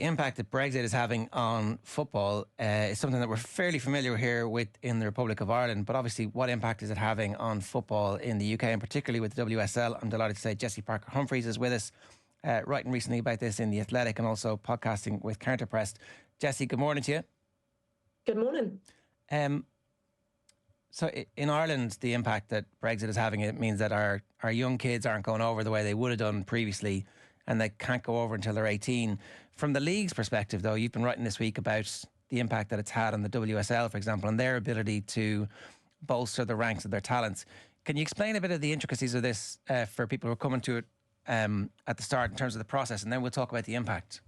impact that Brexit is having on football is something that we're fairly familiar here with in the Republic of Ireland. But obviously, what impact is it having on football in the UK, and particularly with the WSL? I'm delighted to say Jessy Parker Humphreys is with us, writing recently about this in The Athletic and also podcasting with Counterpressed. Jessy, good morning to you. Good morning. So in Ireland, the impact that Brexit is having, it means that our young kids aren't going over the way they would have done previously, and they can't go over until they're 18. From the league's perspective, though, you've been writing this week about the impact that it's had on the WSL, for example, and their ability to bolster the ranks of their talents. Can you explain a bit of the intricacies of this for people who are coming to it at the start in terms of the process, and then we'll talk about the impact?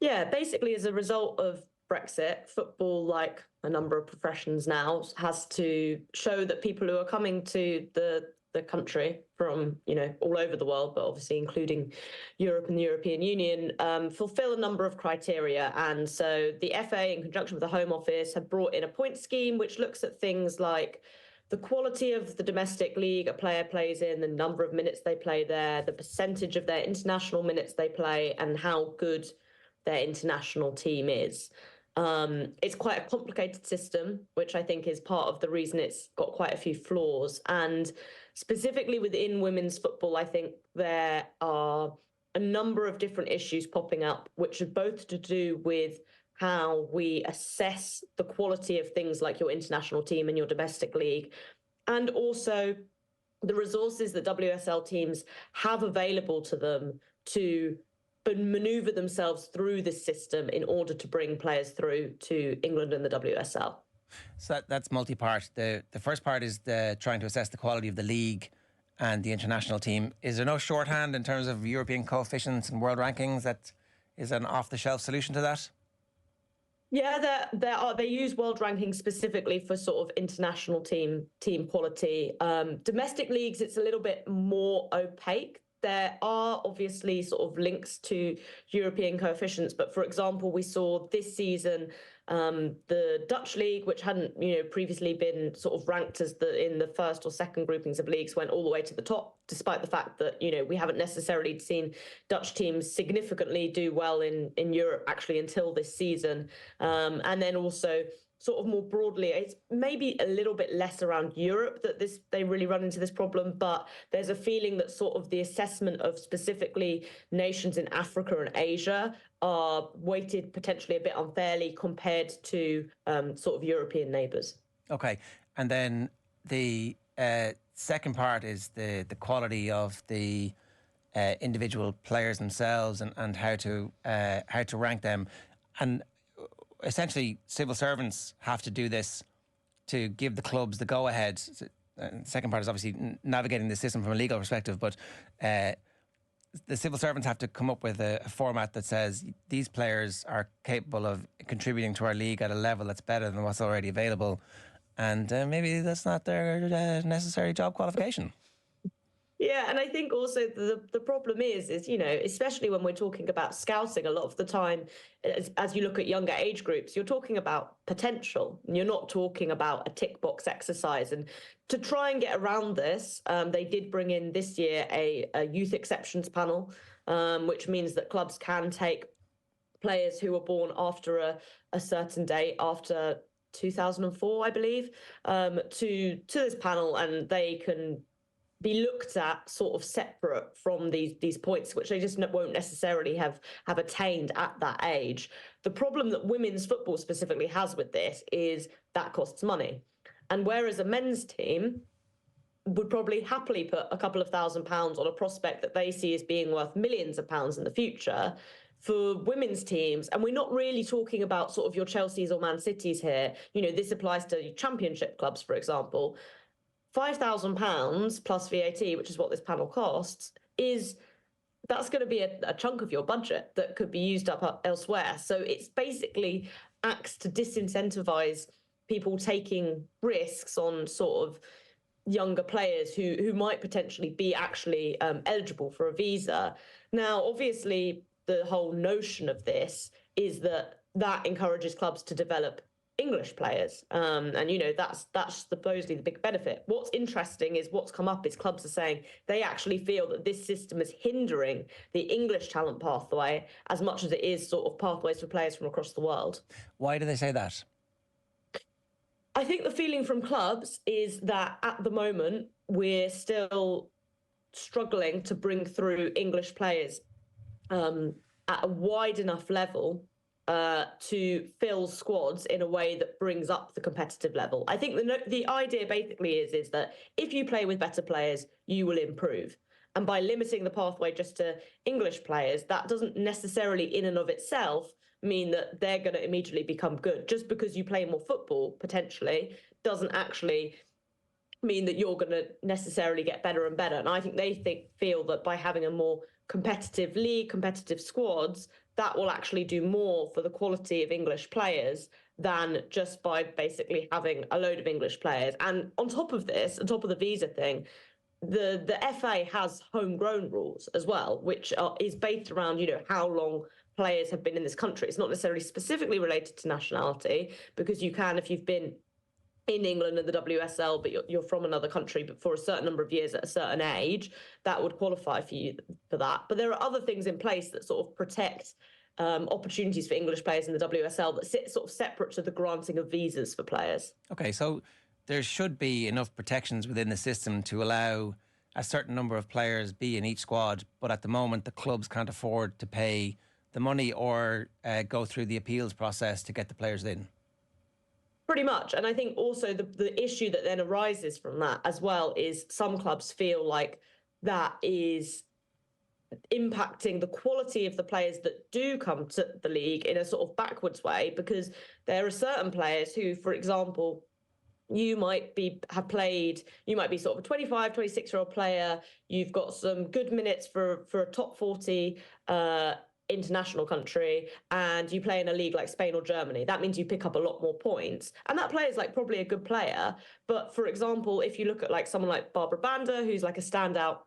Yeah, basically as a result of Brexit, football, like a number of professions now, has to show that people who are coming to the country from, all over the world, but obviously including Europe and the European Union, fulfill a number of criteria. And so the FA, in conjunction with the Home Office, have brought in a point scheme which looks at things like the quality of the domestic league a player plays in, the number of minutes they play there, the percentage of their international minutes they play, and how good their international team is. It's quite a complicated system, which I think is part of the reason it's got quite a few flaws. And specifically within women's football, I think there are a number of different issues popping up, which are both to do with how we assess the quality of things like your international team and your domestic league, and also the resources that WSL teams have available to them to maneuver themselves through this system in order to bring players through to England and the WSL. So that's multi-part. The first part is trying to assess the quality of the league and the international team. Is there no shorthand in terms of European coefficients and world rankings that is an off-the-shelf solution to that? Yeah, they use world rankings specifically for sort of international team quality. Domestic leagues, it's a little bit more opaque. There are obviously sort of links to European coefficients, but for example, we saw this season the Dutch league, which hadn't previously been sort of ranked as in the first or second groupings of leagues, went all the way to the top, despite the fact that we haven't necessarily seen Dutch teams significantly do well in Europe actually until this season, and then also sort of more broadly, it's maybe a little bit less around Europe that they really run into this problem, but there's a feeling that sort of the assessment of specifically nations in Africa and Asia are weighted potentially a bit unfairly compared to sort of European neighbours. Okay, and then the second part is the quality of the individual players themselves and how to rank them. And essentially, civil servants have to do this to give the clubs the go-ahead. The second part is obviously navigating the system from a legal perspective, but the civil servants have to come up with a format that says these players are capable of contributing to our league at a level that's better than what's already available, and maybe that's not their necessary job qualification. Yeah, and I think also the problem is especially when we're talking about scouting, a lot of the time, as you look at younger age groups, you're talking about potential. And you're not talking about a tick box exercise. And to try and get around this, they did bring in this year a youth exceptions panel, which means that clubs can take players who were born after a certain date, after 2004, I believe, to this panel, and they can be looked at sort of separate from these points, which they just won't necessarily have attained at that age. The problem that women's football specifically has with this is that costs money. And whereas a men's team would probably happily put a couple of £1,000s on a prospect that they see as being worth millions of pounds in the future, for women's teams, and we're not really talking about sort of your Chelseas or Man Cities here, this applies to championship clubs, for example, £5,000 plus VAT, which is what this panel costs, that's going to be a chunk of your budget that could be used up elsewhere. So it's basically acts to disincentivize people taking risks on sort of younger players who might potentially be actually eligible for a visa. Now, obviously, the whole notion of this is that encourages clubs to develop English players. And, you know, that's supposedly the big benefit. What's interesting is what's come up is clubs are saying they actually feel that this system is hindering the English talent pathway as much as it is sort of pathways for players from across the world. Why do they say that? I think the feeling from clubs is that at the moment we're still struggling to bring through English players at a wide enough level to fill squads in a way that brings up the competitive level. I think the idea basically is that if you play with better players, you will improve. And by limiting the pathway just to English players, that doesn't necessarily in and of itself mean that they're going to immediately become good. Just because you play more football, potentially, doesn't actually mean that you're going to necessarily get better and better. And I think they feel that by having a more competitive league, competitive squads, that will actually do more for the quality of English players than just by basically having a load of English players. And on top of this, on top of the visa thing, the FA has homegrown rules as well, which is based around, you know, how long players have been in this country. It's not necessarily specifically related to nationality, because you can, if you've been in England and the WSL, but you're from another country, but for a certain number of years at a certain age, that would qualify for you for that. But there are other things in place that sort of protect opportunities for English players in the WSL that sit sort of separate to the granting of visas for players. Okay, so there should be enough protections within the system to allow a certain number of players be in each squad, but at the moment the clubs can't afford to pay the money or go through the appeals process to get the players in. Pretty much. And I think also the issue that then arises from that as well is some clubs feel like that is impacting the quality of the players that do come to the league in a sort of backwards way, because there are certain players who, for example, you might be sort of a 25, 26-year-old player. You've got some good minutes for a top 40 international country, and you play in a league like Spain or Germany. That means you pick up a lot more points, and that player is like probably a good player. But for example, if you look at like someone like Barbara Banda, who's like a standout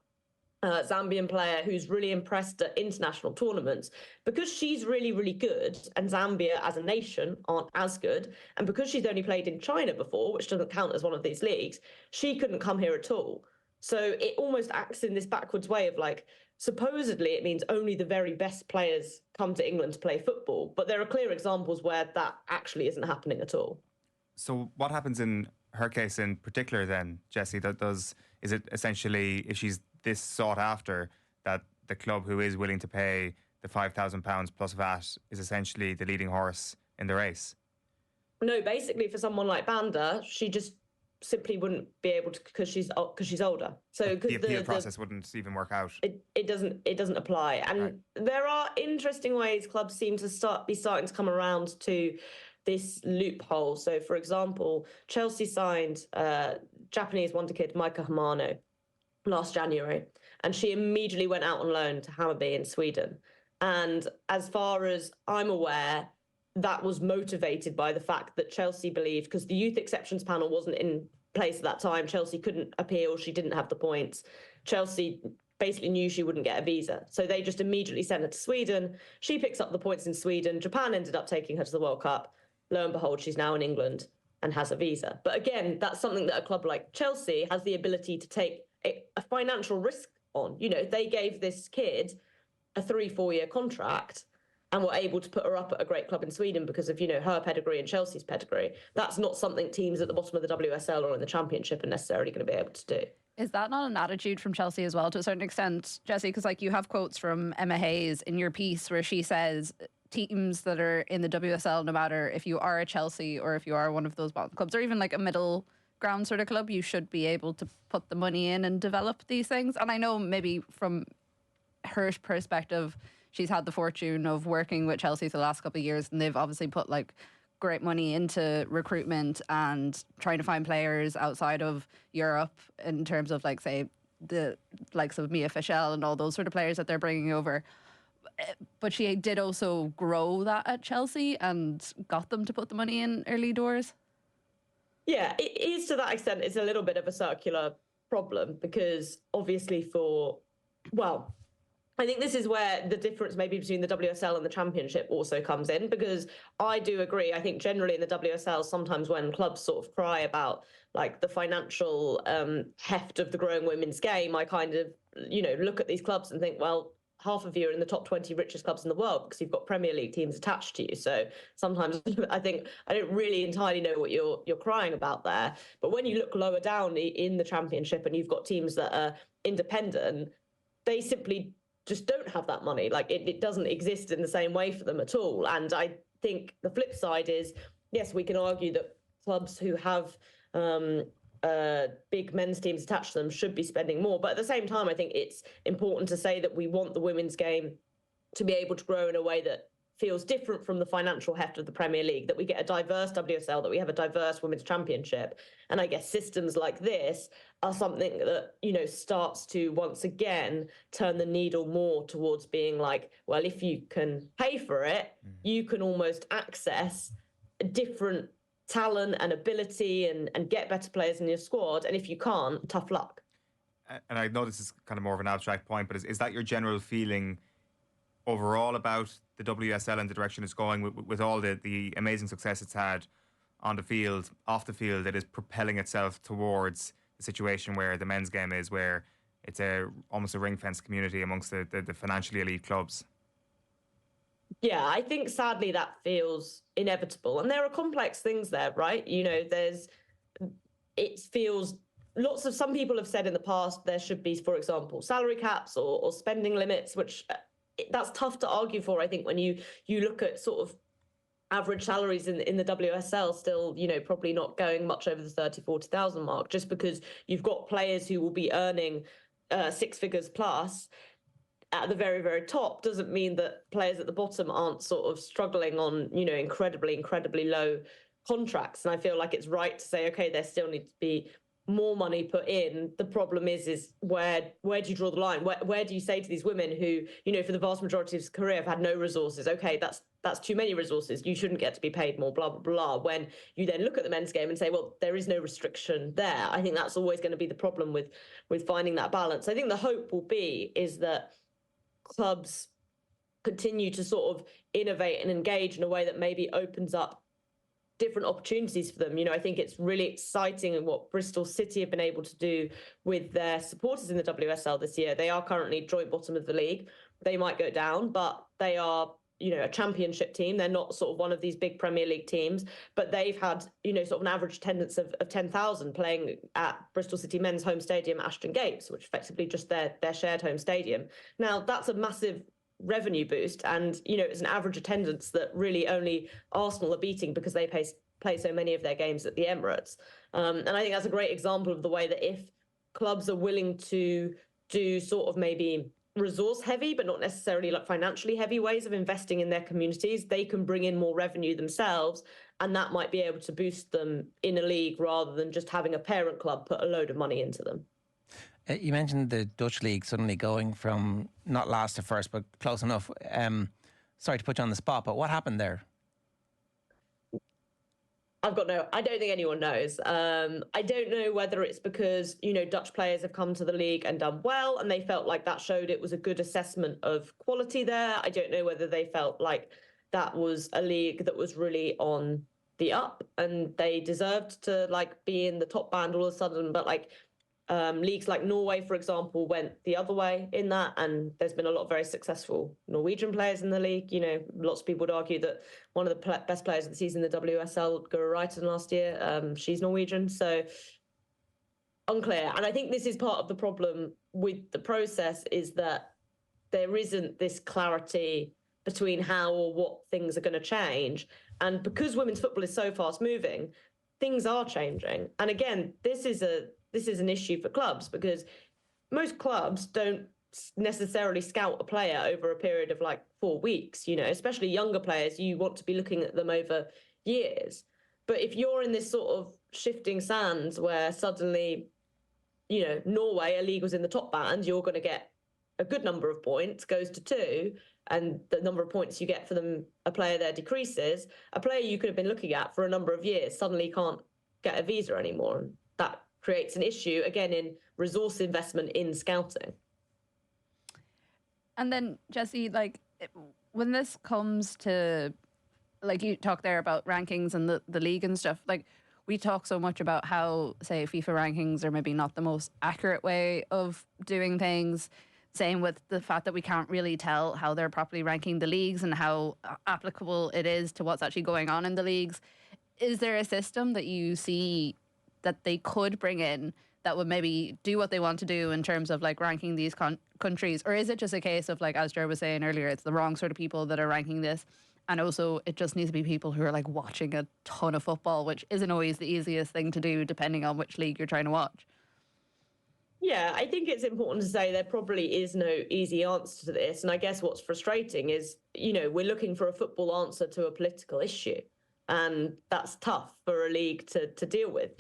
Zambian player who's really impressed at international tournaments, because she's really, really good, and Zambia as a nation aren't as good, and because she's only played in China before, which doesn't count as one of these leagues, she couldn't come here at all. So it almost acts in this backwards way of like, supposedly it means only the very best players come to England to play football, but there are clear examples where that actually isn't happening at all. So what happens in her case in particular then, Jessy? Is it essentially, if she's this sought after, that the club who is willing to pay the £5,000 plus VAT is essentially the leading horse in the race? No, basically for someone like Banda, she just simply wouldn't be able to, because she's older. So the appeal process wouldn't even work out. It doesn't apply. And right. There are interesting ways clubs seem to starting to come around to this loophole. So, for example, Chelsea signed Japanese wonder kid Maika Hamano last January, and she immediately went out on loan to Hammarby in Sweden. And as far as I'm aware, that was motivated by the fact that Chelsea believed, because the youth exceptions panel wasn't in place at that time, Chelsea couldn't appeal, she didn't have the points. Chelsea basically knew she wouldn't get a visa, so they just immediately sent her to Sweden. She picks up the points in Sweden. Japan ended up taking her to the World Cup. Lo and behold, she's now in England and has a visa. But again, that's something that a club like Chelsea has the ability to take a financial risk on. You know, they gave this kid a 3-4 year contract and were able to put her up at a great club in Sweden because of, you know, her pedigree and Chelsea's pedigree. That's not something teams at the bottom of the WSL or in the Championship are necessarily going to be able to do. Is that not an attitude from Chelsea as well, to a certain extent, Jessy? Because like you have quotes from Emma Hayes in your piece where she says teams that are in the WSL, no matter if you are a Chelsea or if you are one of those bottom clubs or even like a middle ground sort of club, you should be able to put the money in and develop these things. And I know maybe from her perspective, she's had the fortune of working with Chelsea for the last couple of years, and they've obviously put like great money into recruitment and trying to find players outside of Europe in terms of like, say, the likes of Mia Fischel and all those sort of players that they're bringing over. But she did also grow that at Chelsea and got them to put the money in early doors. Yeah, it is to that extent. It's a little bit of a circular problem because obviously I think this is where the difference maybe between the WSL and the Championship also comes in, because I do agree. I think generally in the WSL, sometimes when clubs sort of cry about like the financial heft of the growing women's game, I kind of, look at these clubs and think, well, half of you are in the top 20 richest clubs in the world because you've got Premier League teams attached to you. So sometimes I think I don't really entirely know what you're crying about there. But when you look lower down in the Championship and you've got teams that are independent, they simply just don't have that money. Like it doesn't exist in the same way for them at all. And I think the flip side is, yes, we can argue that clubs who have big men's teams attached to them should be spending more. But at the same time, I think it's important to say that we want the women's game to be able to grow in a way that feels different from the financial heft of the Premier League, that we get a diverse WSL, that we have a diverse women's championship. And I guess systems like this are something that, starts to once again turn the needle more towards being like, well, if you can pay for it, you can almost access different talent and ability and get better players in your squad. And if you can't, tough luck. And I know this is kind of more of an abstract point, but is that your general feeling overall about the WSL and the direction it's going with all the amazing success it's had on the field, off the field, it is propelling itself towards the situation where the men's game is, where it's almost a ring-fenced community amongst the financially elite clubs? Yeah, I think sadly that feels inevitable. And there are complex things there, right? It feels, some people have said in the past there should be, for example, salary caps or spending limits, which that's tough to argue for, I think, when you look at sort of average salaries in the WSL still, probably not going much over the 40,000 mark, just because you've got players who will be earning six figures plus at the very, very top, doesn't mean that players at the bottom aren't sort of struggling on, incredibly low contracts. And I feel like it's right to say, okay, there still needs to be more money put in. The problem is where do you draw the line? Where do you say to these women who, for the vast majority of his career have had no resources, okay, that's too many resources, you shouldn't get to be paid more, blah, blah, blah. When you then look at the men's game and say, well, there is no restriction there. I think that's always going to be the problem with finding that balance. I think the hope will be is that clubs continue to sort of innovate and engage in a way that maybe opens up different opportunities for them. I think it's really exciting and what Bristol City have been able to do with their supporters in the WSL this year. They are currently joint bottom of the league. They might go down, but they are, a championship team. They're not sort of one of these big Premier League teams, but they've had, sort of an average attendance of 10,000 playing at Bristol City men's home stadium, Ashton Gate, which effectively just their shared home stadium. Now, that's a massive revenue boost, and it's an average attendance that really only Arsenal are beating because they play so many of their games at the Emirates. And I think that's a great example of the way that if clubs are willing to do sort of maybe resource heavy but not necessarily like financially heavy ways of investing in their communities, they can bring in more revenue themselves, and that might be able to boost them in a league rather than just having a parent club put a load of money into them. You mentioned the Dutch league suddenly going from not last to first, but close enough. Sorry to put you on the spot, but what happened there? I don't think anyone knows. I don't know whether it's because, Dutch players have come to the league and done well, and they felt like that showed it was a good assessment of quality there. I don't know whether they felt like that was a league that was really on the up and they deserved to be in the top band all of a sudden. But leagues like Norway, for example, went the other way in that, and there's been a lot of very successful Norwegian players in the league. Lots of people would argue that one of the best players of the season in the WSL, Guro Reiten, last year, she's Norwegian. So unclear. And I think this is part of the problem with the process, is that there isn't this clarity between how or what things are going to change. And because women's football is so fast moving, things are changing. And again, this is an issue for clubs, because most clubs don't necessarily scout a player over a period of 4 weeks, especially younger players. You want to be looking at them over years. But if you're in this sort of shifting sands where suddenly, Norway, a league was in the top band, you're going to get a good number of points, goes to 2, and the number of points you get for them, a player there decreases. A player you could have been looking at for a number of years suddenly can't get a visa anymore. And that creates an issue, again, in resource investment in scouting. And then, Jessy, like, when this comes to, like, you talk there about rankings and the league and stuff, like, we talk so much about how, say, FIFA rankings are maybe not the most accurate way of doing things. Same with the fact that we can't really tell how they're properly ranking the leagues and how applicable it is to what's actually going on in the leagues. Is there a system that you see that they could bring in that would maybe do what they want to do in terms of like ranking these countries? Or is it just a case of, like, as Jer was saying earlier, it's the wrong sort of people that are ranking this? And also, it just needs to be people who are like watching a ton of football, which isn't always the easiest thing to do depending on which league you're trying to watch. Yeah, I think it's important to say there probably is no easy answer to this. And I guess what's frustrating is, we're looking for a football answer to a political issue. And that's tough for a league to deal with.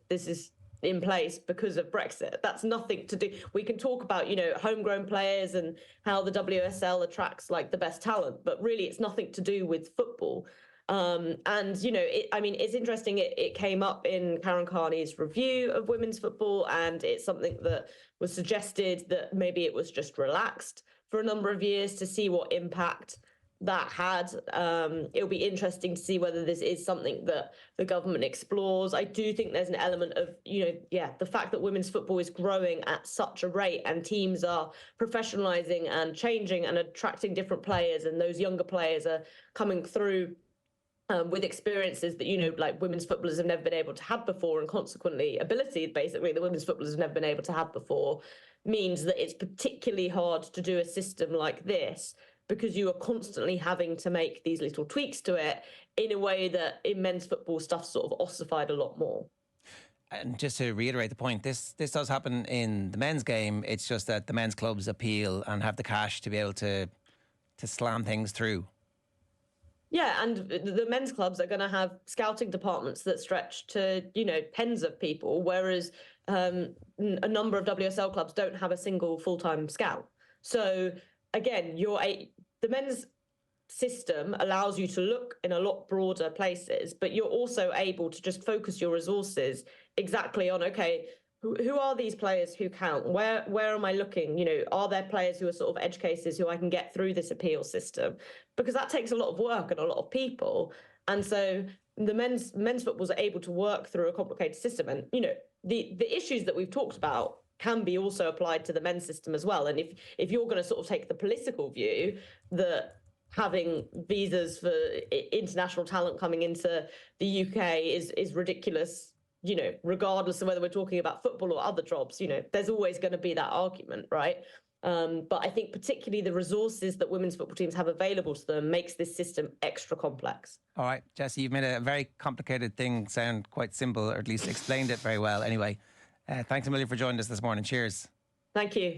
This is in place because of Brexit. That's nothing to do. We can talk about, homegrown players and how the WSL attracts like the best talent, but really it's nothing to do with football. It's interesting. It came up in Karen Carney's review of women's football, and it's something that was suggested that maybe it was just relaxed for a number of years to see what impact that had. It'll be interesting to see whether this is something that the government explores. I do think there's an element of, the fact that women's football is growing at such a rate and teams are professionalizing and changing and attracting different players, and those younger players are coming through with experiences that, like women's footballers have never been able to have before, and consequently ability, basically, that women's footballers have never been able to have before, means that it's particularly hard to do a system like this because you are constantly having to make these little tweaks to it in a way that in men's football stuff sort of ossified a lot more. And just to reiterate the point, this does happen in the men's game. It's just that the men's clubs appeal and have the cash to be able to slam things through. Yeah, and the men's clubs are going to have scouting departments that stretch to, tens of people, whereas a number of WSL clubs don't have a single full-time scout. So again, the men's system allows you to look in a lot broader places, but you're also able to just focus your resources exactly on, okay, who are these players who count? Where am I looking? Are there players who are sort of edge cases who I can get through this appeal system? Because that takes a lot of work and a lot of people. And so the men's footballs are able to work through a complicated system. And, the issues that we've talked about can be also applied to the men's system as well. And if you're going to sort of take the political view that having visas for international talent coming into the UK is ridiculous, regardless of whether we're talking about football or other jobs, there's always going to be that argument, right? But I think particularly the resources that women's football teams have available to them makes this system extra complex. All right, Jessy, you've made a very complicated thing sound quite simple, or at least explained it very well. Anyway, thanks a million for joining us this morning. Cheers. Thank you.